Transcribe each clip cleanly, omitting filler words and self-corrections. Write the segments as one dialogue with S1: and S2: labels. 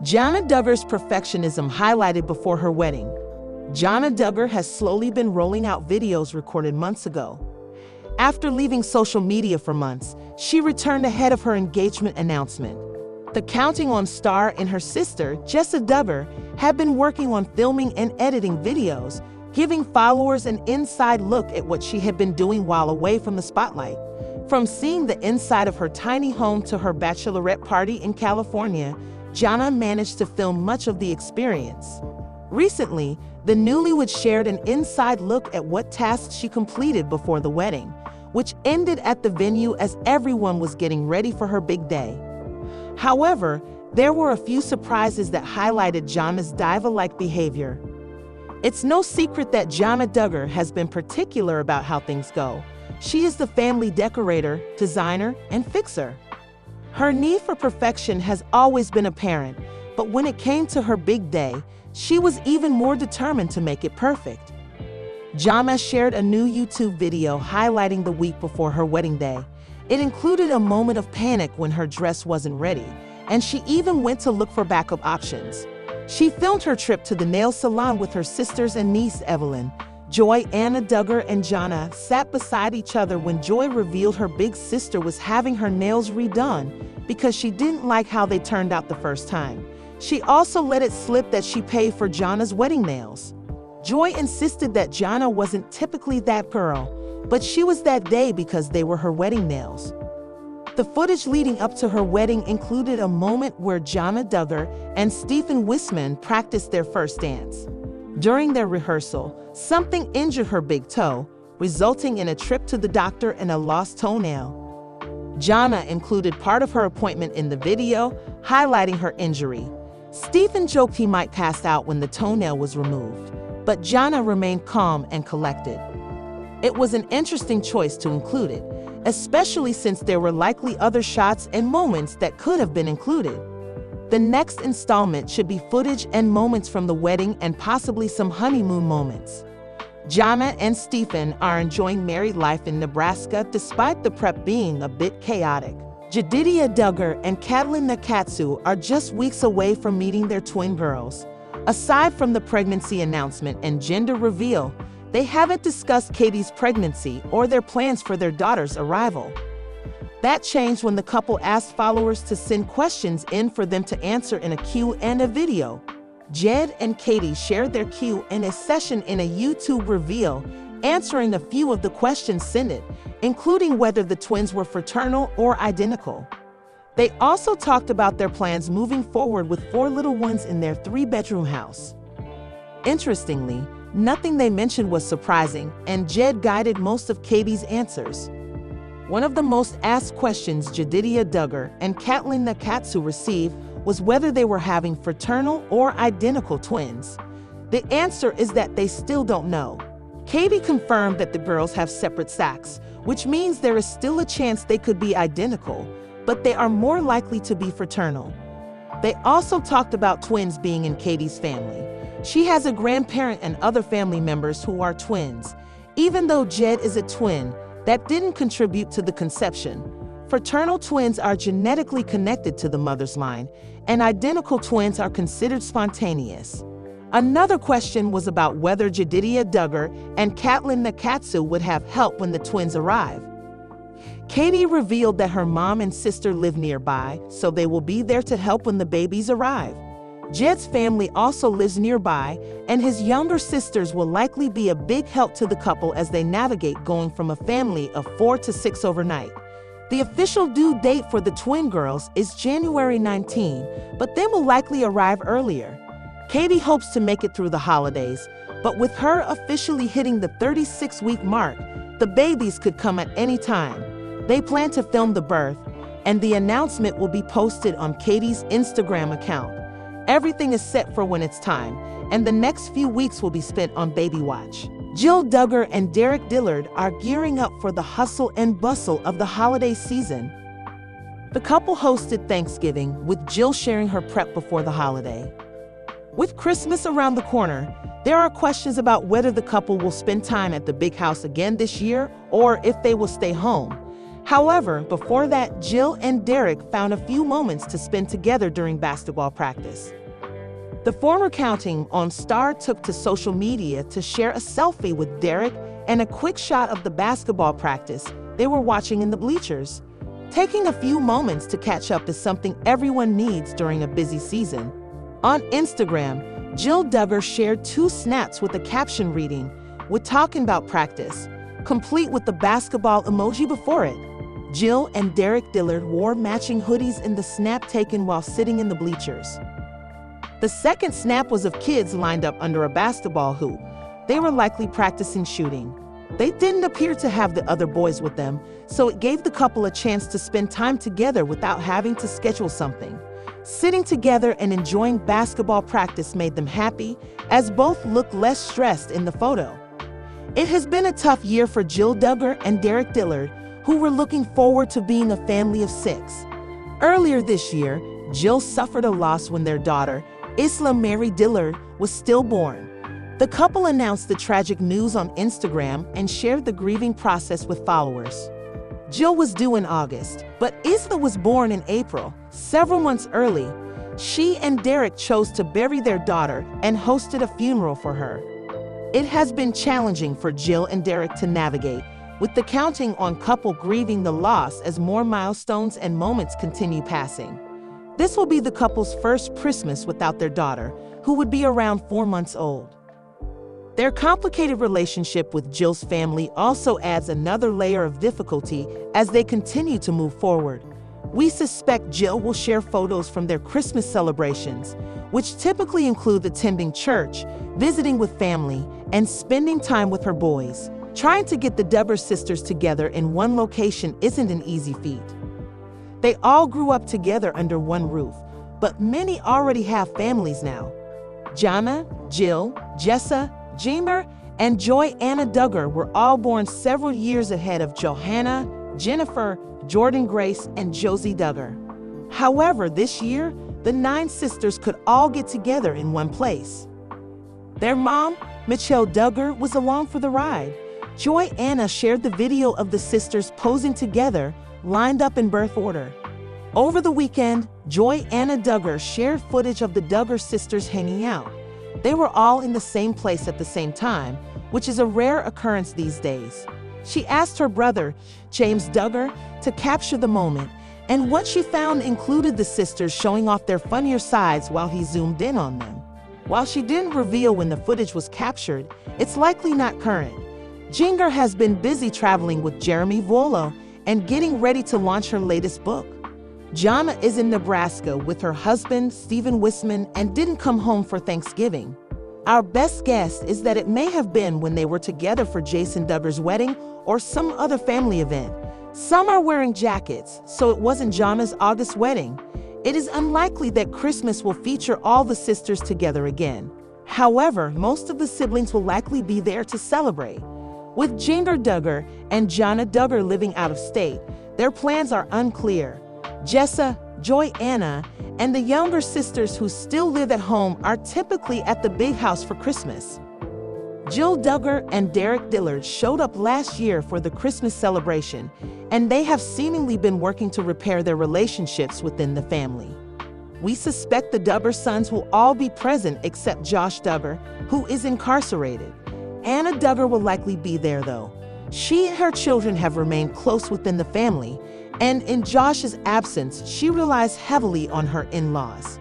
S1: Jana Duggar's perfectionism highlighted before her wedding. Jana Duggar has slowly been rolling out videos recorded months ago. After leaving social media for months, she returned ahead of her engagement announcement. The Counting On star and her sister, Jana Duggar, have been working on filming and editing videos, giving followers an inside look at what she had been doing while away from the spotlight. From seeing the inside of her tiny home to her bachelorette party in California, Jana managed to film much of the experience. Recently, the newlywed shared an inside look at what tasks she completed before the wedding, which ended at the venue as everyone was getting ready for her big day. However, there were a few surprises that highlighted Jana's diva-like behavior. It's no secret that Jana Duggar has been particular about how things go. She is the family decorator, designer, and fixer. Her need for perfection has always been apparent, but when it came to her big day, she was even more determined to make it perfect. Jana shared a new YouTube video highlighting the week before her wedding day. It included a moment of panic when her dress wasn't ready, and she even went to look for backup options. She filmed her trip to the nail salon with her sisters and niece Evelyn. Joy, Jana Duggar, and Jana sat beside each other when Joy revealed her big sister was having her nails redone because she didn't like how they turned out the first time. She also let it slip that she paid for Jana's wedding nails. Joy insisted that Jana wasn't typically that girl, but she was that day because they were her wedding nails. The footage leading up to her wedding included a moment where Jana Duggar and Stephen Wissmann practiced their first dance. During their rehearsal, something injured her big toe, resulting in a trip to the doctor and a lost toenail. Jana included part of her appointment in the video, highlighting her injury. Stephen joked he might pass out when the toenail was removed, but Jana remained calm and collected. It was an interesting choice to include it, especially since there were likely other shots and moments that could have been included. The next installment should be footage and moments from the wedding and possibly some honeymoon moments. Jana and Stephen are enjoying married life in Nebraska despite the prep being a bit chaotic. Jana Duggar and Katlyn Nakatsu are just weeks away from meeting their twin girls. Aside from the pregnancy announcement and gender reveal, they haven't discussed Katie's pregnancy or their plans for their daughter's arrival. That changed when the couple asked followers to send questions in for them to answer in a Q&A video. Jed and Katie shared their Q&A session in a YouTube reveal, answering a few of the questions sent, including whether the twins were fraternal or identical. They also talked about their plans moving forward with 4 little ones in their 3-bedroom house. Interestingly, nothing they mentioned was surprising, and Jed guided most of Katie's answers. One of the most asked questions Jana Duggar and Katlyn Nakatsu received was whether they were having fraternal or identical twins. The answer is that they still don't know. Katie confirmed that the girls have separate sacs, which means there is still a chance they could be identical, but they are more likely to be fraternal. They also talked about twins being in Katie's family. She has a grandparent and other family members who are twins. Even though Jed is a twin, that didn't contribute to the conception. Fraternal twins are genetically connected to the mother's line, and identical twins are considered spontaneous. Another question was about whether Jana Duggar and Katlyn Nakatsu would have help when the twins arrive. Katie revealed that her mom and sister live nearby, so they will be there to help when the babies arrive. Jed's family also lives nearby, and his younger sisters will likely be a big help to the couple as they navigate going from a family of 4 to 6 overnight. The official due date for the twin girls is January 19, but they will likely arrive earlier. Katie hopes to make it through the holidays, but with her officially hitting the 36-week mark, the babies could come at any time. They plan to film the birth, and the announcement will be posted on Katie's Instagram account. Everything is set for when it's time, and the next few weeks will be spent on baby watch. Jill Duggar and Derek Dillard are gearing up for the hustle and bustle of the holiday season. The couple hosted Thanksgiving, with Jill sharing her prep before the holiday. With Christmas around the corner, there are questions about whether the couple will spend time at the big house again this year or if they will stay home. However, before that, Jill and Derek found a few moments to spend together during basketball practice. The former counting on star took to social media to share a selfie with Derek and a quick shot of the basketball practice they were watching in the bleachers. Taking a few moments to catch up is something everyone needs during a busy season. On Instagram, Jill Duggar shared 2 snaps with a caption reading, "We're talking about practice," complete with the basketball emoji before it. Jill and Derek Dillard wore matching hoodies in the snap taken while sitting in the bleachers. The second snap was of kids lined up under a basketball hoop. They were likely practicing shooting. They didn't appear to have the other boys with them, so it gave the couple a chance to spend time together without having to schedule something. Sitting together and enjoying basketball practice made them happy, as both looked less stressed in the photo. It has been a tough year for Jill Duggar and Derek Dillard, who were looking forward to being a family of 6. Earlier this year, Jill suffered a loss when their daughter, Isla Mary Dillard, was stillborn. The couple announced the tragic news on Instagram and shared the grieving process with followers. Jill was due in August, but Isla was born in April, several months early. She and Derek chose to bury their daughter and hosted a funeral for her. It has been challenging for Jill and Derek to navigate, with the counting on couple grieving the loss as more milestones and moments continue passing. This will be the couple's first Christmas without their daughter, who would be around 4 months old. Their complicated relationship with Jill's family also adds another layer of difficulty as they continue to move forward. We suspect Jill will share photos from their Christmas celebrations, which typically include attending church, visiting with family, and spending time with her boys. Trying to get the Duggar sisters together in one location isn't an easy feat. They all grew up together under one roof, but many already have families now. Jana, Jill, Jessa, Jana, and Jana Duggar were all born several years ahead of Johanna, Jennifer, Jordan Grace, and Josie Duggar. However, this year, the 9 sisters could all get together in one place. Their mom, Michelle Duggar, was along for the ride. Joanna shared the video of the sisters posing together, lined up in birth order. Over the weekend, Jana Duggar shared footage of the Duggar sisters hanging out. They were all in the same place at the same time, which is a rare occurrence these days. She asked her brother, James Duggar, to capture the moment, and what she found included the sisters showing off their funnier sides while he zoomed in on them. While she didn't reveal when the footage was captured, it's likely not current. Duggar has been busy traveling with Jeremy Vuolo and getting ready to launch her latest book. Jana is in Nebraska with her husband, Stephen Wissmann, and didn't come home for Thanksgiving. Our best guess is that it may have been when they were together for Jason Duggar's wedding or some other family event. Some are wearing jackets, so it wasn't Jana's August wedding. It is unlikely that Christmas will feature all the sisters together again. However, most of the siblings will likely be there to celebrate. With Jana Duggar and Jana Duggar living out of state, their plans are unclear. Jessa, Joanna, and the younger sisters who still live at home are typically at the big house for Christmas. Jill Duggar and Derek Dillard showed up last year for the Christmas celebration, and they have seemingly been working to repair their relationships within the family. We suspect the Duggar sons will all be present except Josh Duggar, who is incarcerated. Anna Duggar will likely be there though. She and her children have remained close within the family, and in Josh's absence, she relies heavily on her in-laws.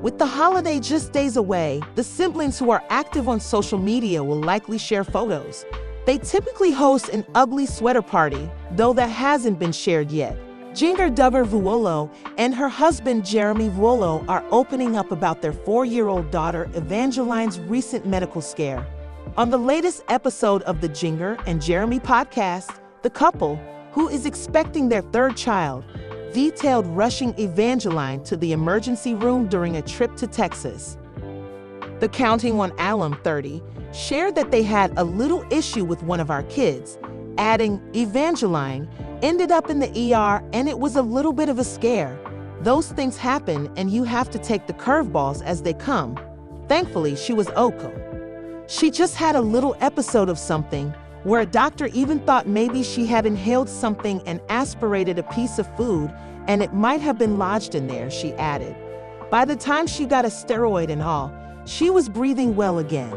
S1: With the holiday just days away, the siblings who are active on social media will likely share photos. They typically host an ugly sweater party, though that hasn't been shared yet. Jana Duggar Vuolo and her husband Jeremy Vuolo are opening up about their 4-year-old daughter Evangeline's recent medical scare. On the latest episode of the Jana and Jeremy podcast, the couple, who is expecting their 3rd child, detailed rushing Evangeline to the emergency room during a trip to Texas. The Counting on Alum 30 shared that they had a little issue with one of our kids, adding, Evangeline ended up in the ER and it was a little bit of a scare. Those things happen and you have to take the curveballs as they come. Thankfully, she was okay. She just had a little episode of something. where a doctor even thought maybe she had inhaled something and aspirated a piece of food, and it might have been lodged in there, she added. By the time she got a steroid and all, she was breathing well again.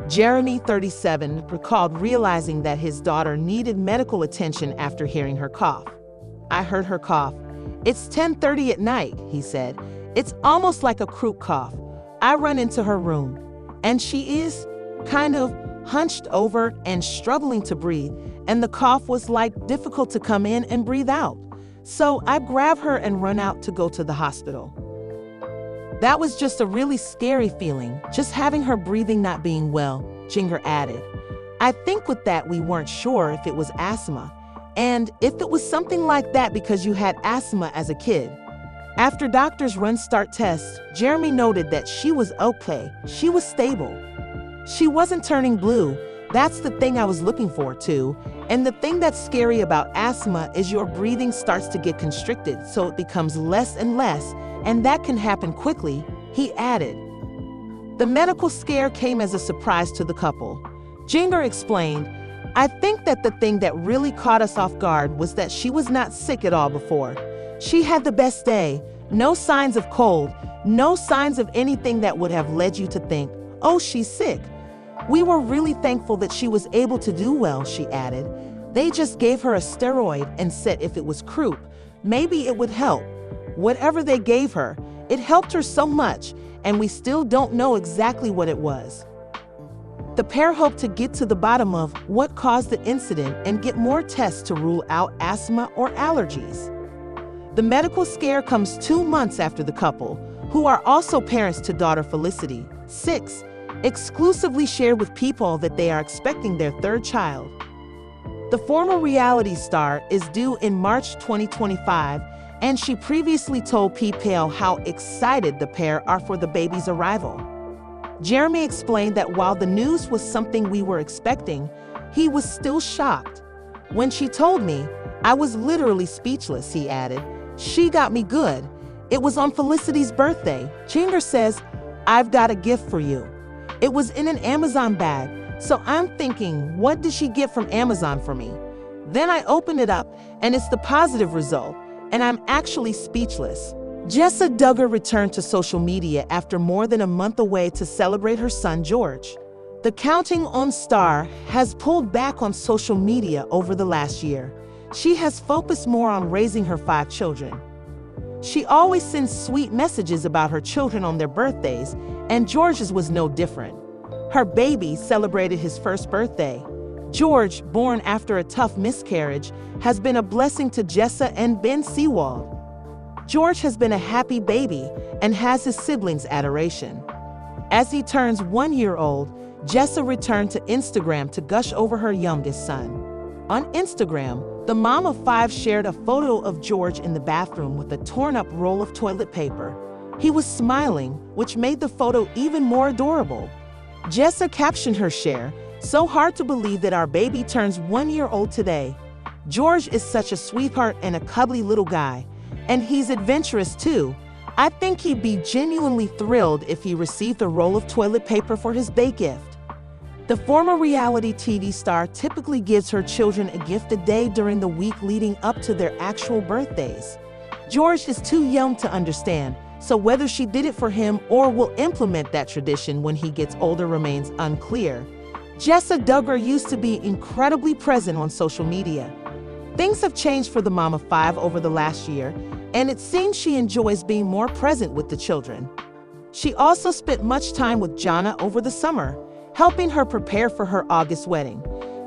S1: Jeremy, 37, recalled realizing that his daughter needed medical attention after hearing her cough. "I heard her cough. It's 10:30 at night," he said. "It's almost like a croup cough. I run into her room, and she is kind of hunched over and struggling to breathe, and the cough was like difficult to come in and breathe out. So I grab her and run out to go to the hospital. That was just a really scary feeling, just having her breathing not being well," Duggar added. "I think with that we weren't sure if it was asthma, and if it was something like that because you had asthma as a kid." After doctors run start tests, Jeremy noted that she was okay. She was stable. She wasn't turning blue. That's the thing I was looking for too. And the thing that's scary about asthma is your breathing starts to get constricted, so it becomes less and less, and that can happen quickly, he added. The medical scare came as a surprise to the couple. Duggar explained, "I think that the thing that really caught us off guard was that she was not sick at all before. She had the best day, no signs of cold, no signs of anything that would have led you to think, oh, she's sick. We were really thankful that she was able to do well," she added. "They just gave her a steroid and said if it was croup, maybe it would help. Whatever they gave her, it helped her so much, and we still don't know exactly what it was." The pair hope to get to the bottom of what caused the incident and get more tests to rule out asthma or allergies. The medical scare comes 2 months after the couple, who are also parents to daughter Felicity, 6, exclusively shared with People that they are expecting their 3rd child. The former reality star is due in March 2025, and she previously told People how excited the pair are for the baby's arrival. Jeremy explained that while the news was something we were expecting, he was still shocked. "When she told me, I was literally speechless," he added. "She got me good. It was on Felicity's birthday." Duggar says, "I've got a gift for you. It was in an Amazon bag, so I'm thinking, what did she get from Amazon for me? Then I opened it up, and it's the positive result, and I'm actually speechless." Jana Duggar returned to social media after more than a month away to celebrate her son George. The Counting On star has pulled back on social media over the last year. She has focused more on raising her 5 children. She always sends sweet messages about her children on their birthdays, and George's was no different. Her baby celebrated his 1st birthday. George, born after a tough miscarriage, has been a blessing to Jessa and Ben Seawald. George has been a happy baby and has his siblings' adoration. As he turns 1 year old, Jessa returned to Instagram to gush over her youngest son. On Instagram, the mom of 5 shared a photo of George in the bathroom with a torn-up roll of toilet paper. He was smiling, which made the photo even more adorable. Jessa captioned her share, "So hard to believe that our baby turns 1 year old today. George is such a sweetheart and a cuddly little guy. And he's adventurous too. I think he'd be genuinely thrilled if he received a roll of toilet paper for his day gift." The former reality TV star typically gives her children a gift a day during the week leading up to their actual birthdays. George is too young to understand, so whether she did it for him or will implement that tradition when he gets older remains unclear. Jana Duggar used to be incredibly present on social media. Things have changed for the mom of 5 over the last year, and it seems she enjoys being more present with the children. She also spent much time with Jana over the summer, helping her prepare for her August wedding.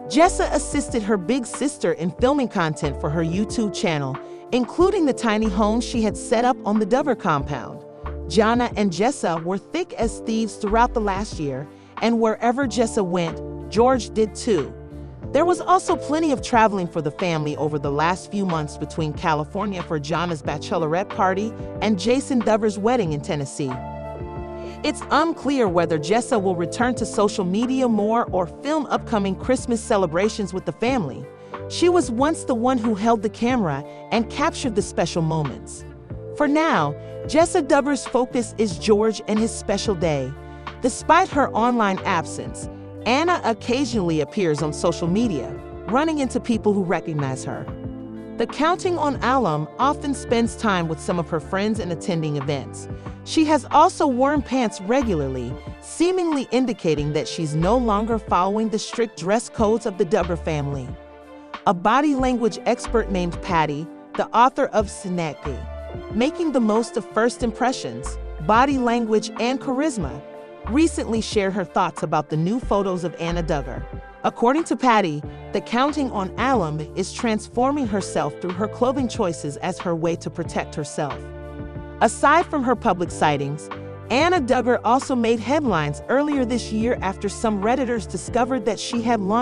S1: Jessa assisted her big sister in filming content for her YouTube channel, including the tiny home she had set up on the Duggar compound. Jana and Jessa were thick as thieves throughout the last year, and wherever Jessa went, George did too. There was also plenty of traveling for the family over the last few months between California for Jana's bachelorette party and Jason Duggar's wedding in Tennessee. It's unclear whether Jessa will return to social media more or film upcoming Christmas celebrations with the family. She was once the one who held the camera and captured the special moments. For now, Jana Duggar's focus is George and his special day. Despite her online absence, Anna occasionally appears on social media, running into people who recognize her. The Counting on alum often spends time with some of her friends and attending events. She has also worn pants regularly, seemingly indicating that she's no longer following the strict dress codes of the Duggar family. A body language expert named Patty, the author of Synecdoche, Making the Most of First Impressions, Body Language and Charisma, recently shared her thoughts about the new photos of Jana Duggar. According to Patty, the Counting on alum is transforming herself through her clothing choices as her way to protect herself. Aside from her public sightings, Jana Duggar also made headlines earlier this year after some Redditors discovered that she had launched